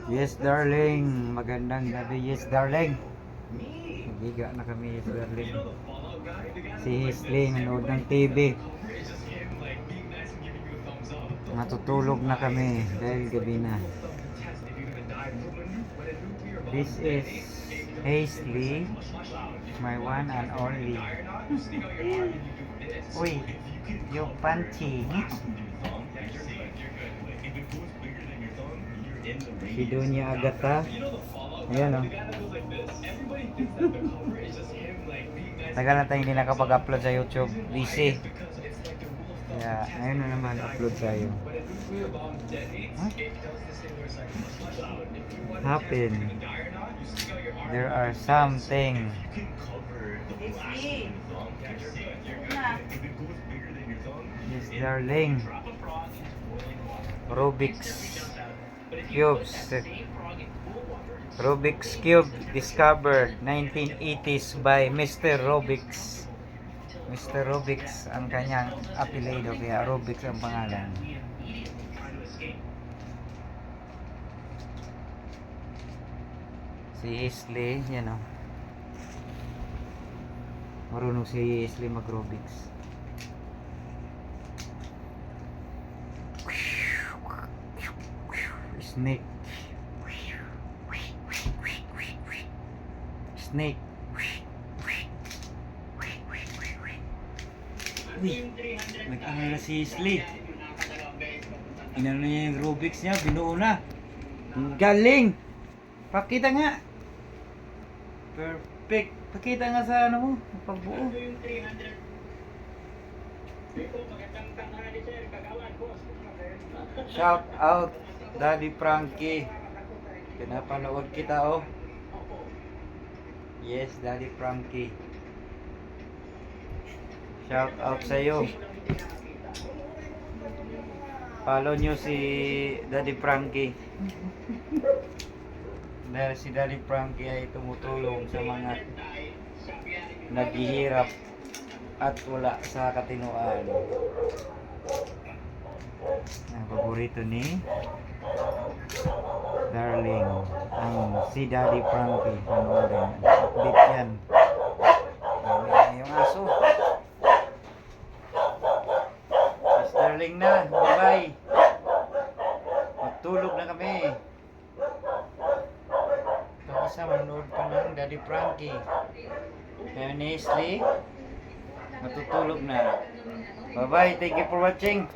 Yes, darling. Magandang gabi. Yes, darling. Nagiga na kami, yes, darling. Si Hisley, nanood ng TV. Matutulog na kami dahil gabi na. This is Hisley, my one and only. Uy, yung panty. Si Donya Agata. Ayan o. Tagal na tayo hindi nakapag-upload sa YouTube. Busy. Kaya ngayon na naman upload tayo. Huh? Happen. There are something. Yes, darling. Rubik's Cubes. Rubik's Cube discovered 1980s by Mr. Rubik's. Mr. Rubik's ang kanyang apelyido, kaya Rubik's ang pangalan. Si Isley, yan o. Marunong si Isley mag Rubik's. Snake. Snake. Uy, nag-aral na si Isley. Inano niya yung Rubik's niya, binuo na. Galing! Pakita nga. Perfect. Pakita nga sa ano mo, pagbuo. Shout out Daddy Frankie. Pinapanood kita oh. Yes, Daddy Frankie. Shout out sa iyo. Follow nyo si Daddy Frankie. Dahil si Daddy Frankie ay tumutulong sa mga naghihirap at wala sa katinuan. Ang paborito ni darling ang si Daddy Frankie. Panoorin, update yan. Yung aso. Yes, darling na, bye bye. Magtulog na kami. Ito isa, manood pa ng Daddy Frankie. Kaya ni Isley matutulog na. Bye bye, thank you for watching.